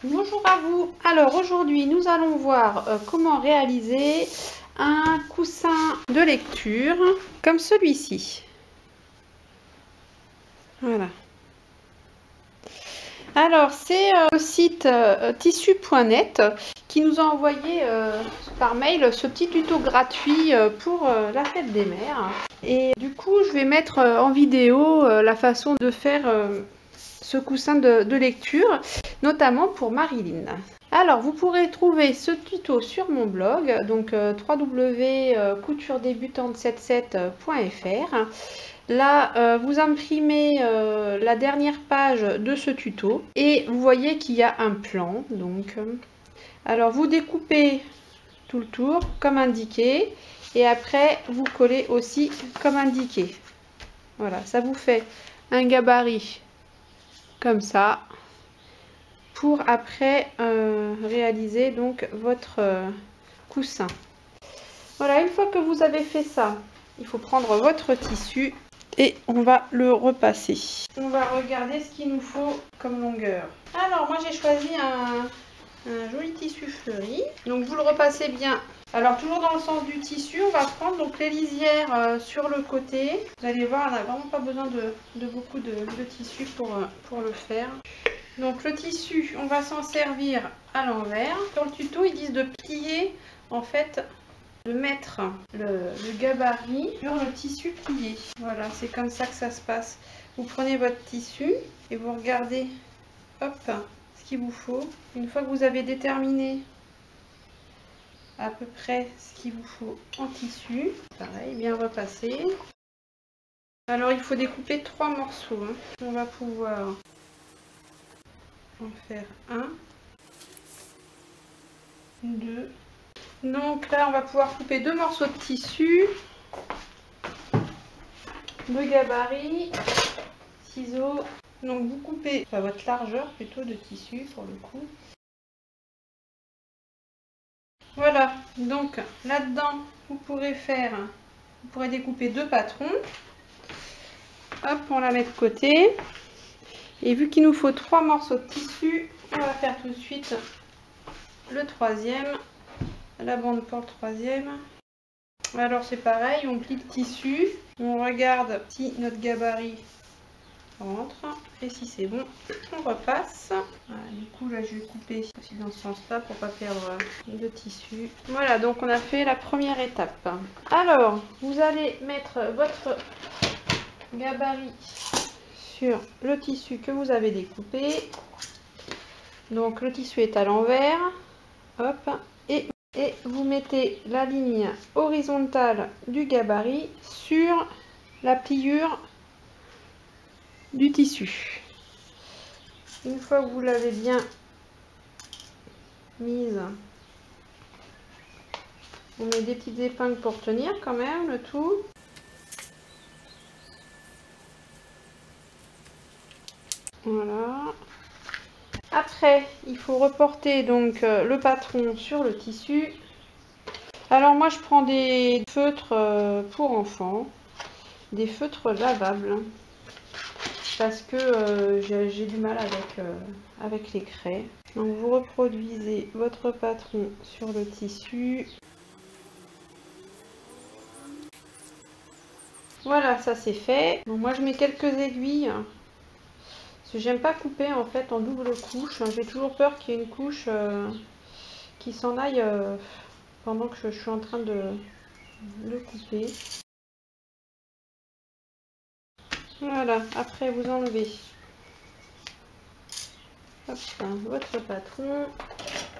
Bonjour à vous. Alors aujourd'hui nous allons voir comment réaliser un coussin de lecture comme celui-ci. Voilà. Alors c'est le site tissu.net qui nous a envoyé par mail ce petit tuto gratuit pour la fête des mères. Et du coup je vais mettre en vidéo la façon de faire ce coussin de lecture, notamment pour Marilyn. Alors, vous pourrez trouver ce tuto sur mon blog, donc www.couturedébutante77.fr. Là, vous imprimez la dernière page de ce tuto et vous voyez qu'il y a un plan. Donc, alors, vous découpez tout le tour comme indiqué et après, vous collez aussi comme indiqué. Voilà, ça vous fait un gabarit comme ça pour après réaliser donc votre coussin. Voilà, une fois que vous avez fait ça, il faut prendre votre tissu et on va le repasser. On va regarder ce qu'il nous faut comme longueur. Alors moi j'ai choisi un joli tissu fleuri, donc vous le repassez bien. Alors toujours dans le sens du tissu, on va prendre donc les lisières sur le côté. Vous allez voir, on n'a vraiment pas besoin de beaucoup de tissu pour le faire. Donc le tissu, on va s'en servir à l'envers. Dans le tuto, ils disent de plier, en fait, de mettre le gabarit sur le tissu plié. Voilà, c'est comme ça que ça se passe. Vous prenez votre tissu et vous regardez, hop, ce qu'il vous faut. Une fois que vous avez déterminé à peu près ce qu'il vous faut en tissu, pareil, bien repasser. Alors il faut découper 3 morceaux. On va pouvoir en faire 1, 2. Donc là on va pouvoir couper 2 morceaux de tissu, de gabarit, ciseaux. Donc vous coupez à votre largeur plutôt de tissu pour le coup. Voilà, donc là-dedans vous pourrez découper 2 patrons. Hop, on la met de côté. Et vu qu'il nous faut 3 morceaux de tissu, on va faire tout de suite le troisième, la bande pour le troisième. Alors c'est pareil, on plie le tissu, on regarde si notre gabarit rentre et si c'est bon, on repasse. Voilà, du coup là je vais couper aussi dans ce sens là pour pas perdre de tissu. Voilà, donc on a fait la première étape. Alors vous allez mettre votre gabarit sur le tissu que vous avez découpé. Donc le tissu est à l'envers, hop, et vous mettez la ligne horizontale du gabarit sur la pliure du tissu. Une fois que vous l'avez bien mise, on met des petites épingles pour tenir quand même le tout. Voilà. Après, il faut reporter donc le patron sur le tissu. Alors moi je prends des feutres pour enfants, des feutres lavables, parce que j'ai du mal avec les craies. Donc vous reproduisez votre patron sur le tissu. Voilà, ça c'est fait. Donc moi je mets quelques aiguilles, parce que j'aime pas couper en fait en double couche. J'ai toujours peur qu'il y ait une couche qui s'en aille pendant que je suis en train de le couper. Voilà, après vous enlevez hop, votre patron,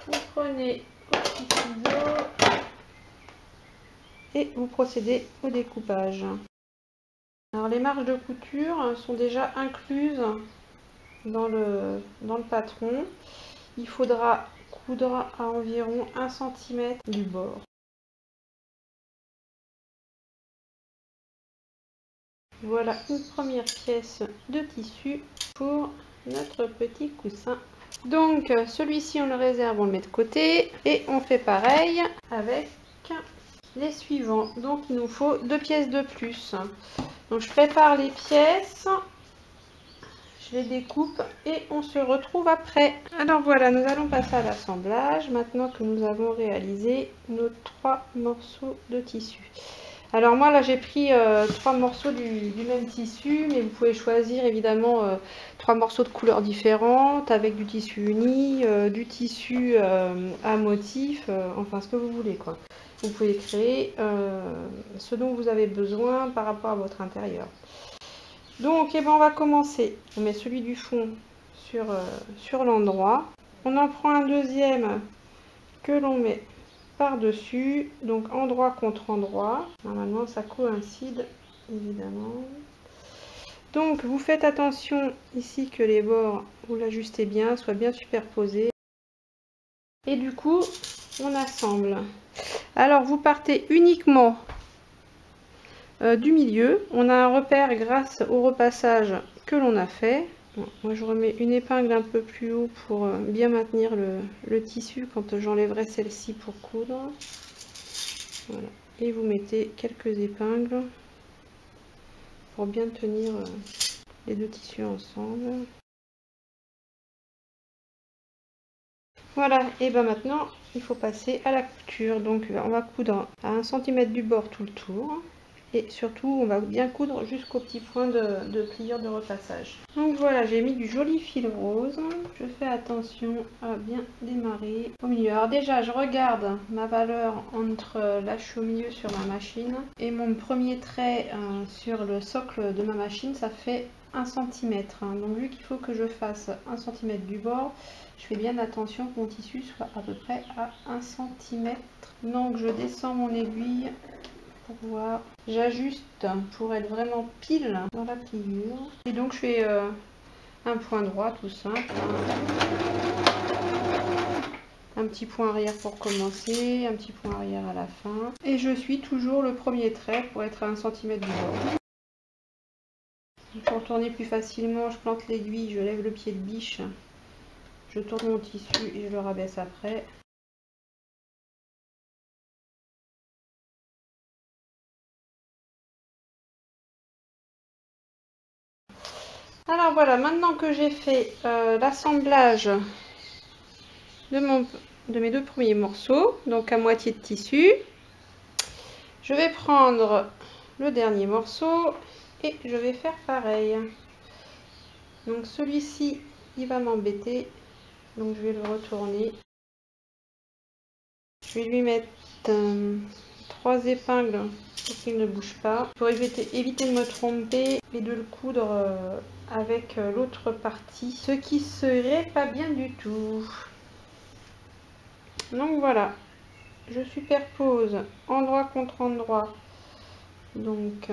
vous prenez votre petit ciseau et vous procédez au découpage. Alors les marges de couture sont déjà incluses dans le patron. Il faudra coudre à environ 1 cm du bord. Voilà une première pièce de tissu pour notre petit coussin. Donc celui-ci on le réserve, on le met de côté et on fait pareil avec les suivants. Donc il nous faut 2 pièces de plus. Donc je prépare les pièces. je les découpe et on se retrouve après. Alors voilà, nous allons passer à l'assemblage maintenant que nous avons réalisé nos 3 morceaux de tissu. Alors moi là j'ai pris 3 morceaux du même tissu, mais vous pouvez choisir évidemment 3 morceaux de couleurs différentes avec du tissu uni, du tissu à motif, enfin ce que vous voulez quoi. Vous pouvez créer ce dont vous avez besoin par rapport à votre intérieur. Donc eh ben, on va commencer. On met celui du fond sur l'endroit. On en prend un deuxième que l'on met par-dessus, donc endroit contre endroit. Normalement ça coïncide évidemment. Donc vous faites attention ici que les bords, vous l'ajustez bien, soient bien superposés. Et du coup on assemble. Alors vous partez uniquement du milieu. On a un repère grâce au repassage que l'on a fait. Bon, moi je remets une épingle un peu plus haut pour bien maintenir le tissu quand j'enlèverai celle-ci pour coudre. Voilà. Et vous mettez quelques épingles pour bien tenir les deux tissus ensemble. Voilà, et ben maintenant il faut passer à la couture. Donc on va coudre à 1 cm du bord tout le tour. Et surtout, on va bien coudre jusqu'au petit point de pliure de repassage. Donc voilà, j'ai mis du joli fil rose. Je fais attention à bien démarrer au milieu. Alors déjà, je regarde ma valeur entre là je suis au milieu sur ma machine et mon premier trait sur le socle de ma machine, ça fait 1 cm. Donc vu qu'il faut que je fasse 1 cm du bord, je fais bien attention que mon tissu soit à peu près à 1 cm. Donc je descends mon aiguille pour voir, j'ajuste pour être vraiment pile dans la pliure. Et donc je fais un point droit tout simple, un petit point arrière pour commencer, un petit point arrière à la fin. Et je suis toujours le premier trait pour être à 1 cm du bord. Pour tourner plus facilement, je plante l'aiguille, je lève le pied de biche, je tourne mon tissu et je le rabaisse après. Alors voilà, maintenant que j'ai fait l'assemblage de mes deux premiers morceaux, donc à moitié de tissu, je vais prendre le dernier morceau et je vais faire pareil. Donc celui-ci, il va m'embêter, donc je vais le retourner. Je vais lui mettre 3 épingles pour qu'il ne bouge pas, pour éviter de me tromper et de le coudre avec l'autre partie, ce qui serait pas bien du tout. Donc voilà, je superpose endroit contre endroit donc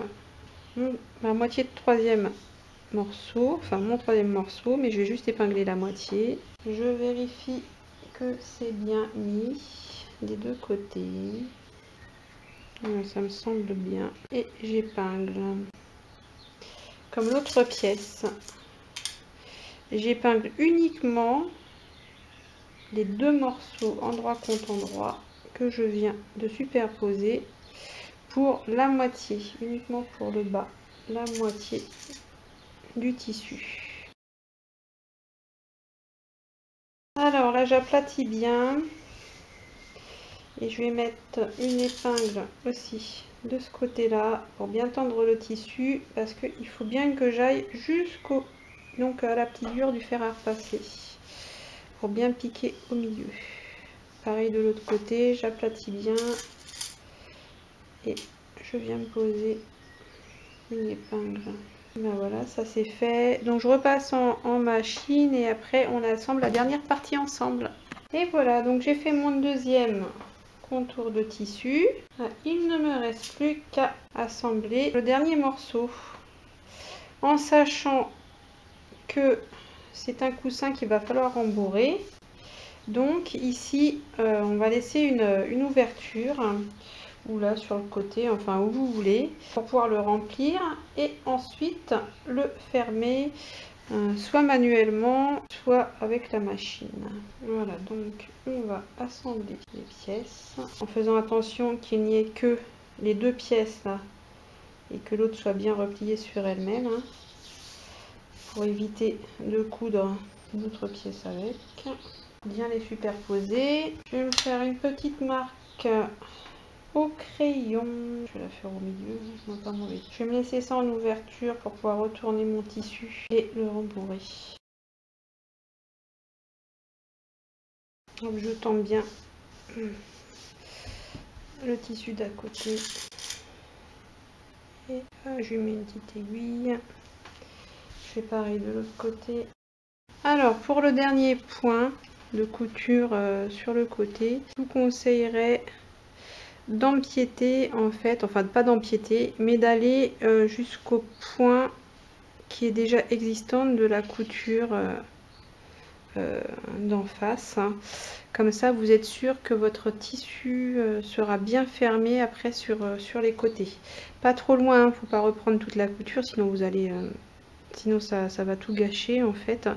ma moitié de troisième morceau, enfin mon troisième morceau, mais je vais juste épingler la moitié. Je vérifie que c'est bien mis des deux côtés. Ça me semble bien. Et j'épingle. Comme l'autre pièce, j'épingle uniquement les deux morceaux endroit contre endroit que je viens de superposer pour la moitié, uniquement pour le bas, la moitié du tissu. Alors là j'aplatis bien et je vais mettre une épingle aussi de ce côté là pour bien tendre le tissu, parce qu'il faut bien que j'aille jusqu'au à la pliure du fer à repasser pour bien piquer au milieu. Pareil de l'autre côté, j'aplatis bien et je viens me poser une épingle. Ben voilà, ça c'est fait. Donc je repasse en machine et après on assemble la dernière partie ensemble. Et voilà, donc j'ai fait mon deuxième contour de tissu. Il ne me reste plus qu'à assembler le dernier morceau, en sachant que c'est un coussin qu'il va falloir rembourrer. Donc ici on va laisser une ouverture, ou là sur le côté, enfin où vous voulez, pour pouvoir le remplir et ensuite le fermer, soit manuellement, soit avec la machine. Voilà, donc on va assembler les pièces en faisant attention qu'il n'y ait que les deux pièces là et que l'autre soit bien repliée sur elle-même, pour éviter de coudre d'autres pièces avec. Bien les superposer. Je vais me faire une petite marque au crayon. Je vais la faire au milieu, non, pas mauvais. Je vais me laisser ça en ouverture pour pouvoir retourner mon tissu et le rembourrer. Donc je tends bien le tissu d'à côté. Et je lui mets une petite aiguille. Je fais pareil de l'autre côté. Alors pour le dernier point de couture sur le côté, je vous conseillerais d'empiéter en fait, enfin pas d'empiéter, mais d'aller jusqu'au point qui est déjà existant de la couture d'en face. Comme ça vous êtes sûr que votre tissu sera bien fermé après sur les côtés. Pas trop loin, faut pas reprendre toute la couture, sinon vous allez sinon ça va tout gâcher en fait.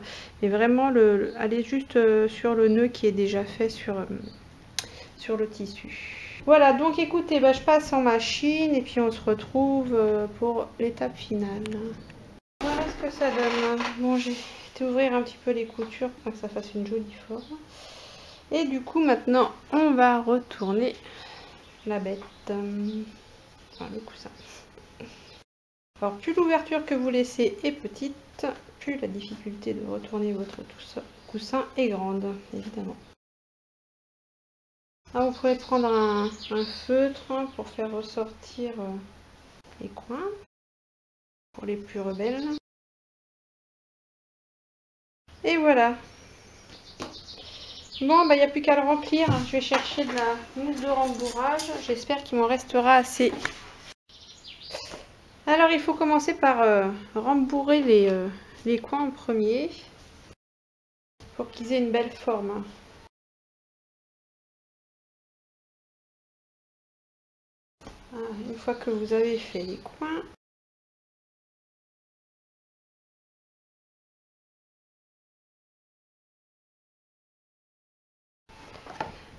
Mais vraiment aller juste sur le nœud qui est déjà fait sur le tissu. Voilà, donc écoutez, je passe en machine et puis on se retrouve pour l'étape finale. Voilà ce que ça donne. Bon, j'ai fait ouvrir un petit peu les coutures pour que ça fasse une jolie forme. Et du coup, maintenant, on va retourner la bête. Enfin, le coussin. Alors, plus l'ouverture que vous laissez est petite, plus la difficulté de retourner votre coussin est grande, évidemment. Alors, vous pouvez prendre un feutre pour faire ressortir les coins, pour les plus rebelles. Et voilà. Bon, il n'y a plus qu'à le remplir. Je vais chercher de la mousse de rembourrage. J'espère qu'il m'en restera assez. Alors, il faut commencer par rembourrer les coins en premier pour qu'ils aient une belle forme. Une fois que vous avez fait les coins,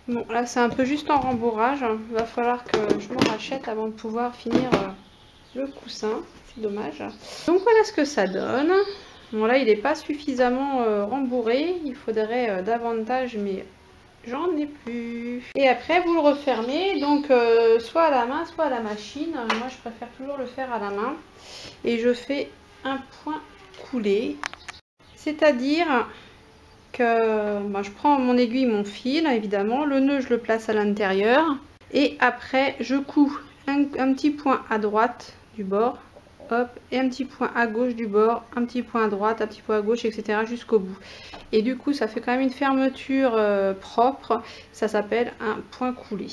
bon, là c'est un peu juste en rembourrage. Il va falloir que je m'en rachète avant de pouvoir finir le coussin. C'est dommage. Donc voilà ce que ça donne. Bon, là il n'est pas suffisamment rembourré. Il faudrait davantage, mais j'en ai plus. Et après vous le refermez, donc soit à la main, soit à la machine. Moi je préfère toujours le faire à la main. Et je fais un point coulé. C'est-à-dire que je prends mon aiguille, mon fil, évidemment. Le nœud, je le place à l'intérieur. Et après, je couds un petit point à droite du bord. Hop, et un petit point à gauche du bord, un petit point à droite, un petit point à gauche, etc. jusqu'au bout. Et du coup, ça fait quand même une fermeture propre. Ça s'appelle un point coulé.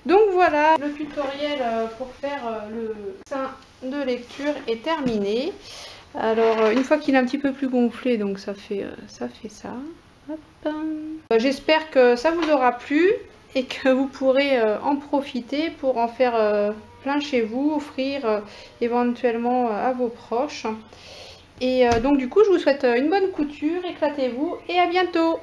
Donc voilà, le tutoriel pour faire le coussin de lecture est terminé. Alors, une fois qu'il est un petit peu plus gonflé, donc ça fait ça. J'espère que ça vous aura plu et que vous pourrez en profiter pour en faire plein chez vous, offrir éventuellement à vos proches. Et donc du coup, je vous souhaite une bonne couture, éclatez-vous et à bientôt!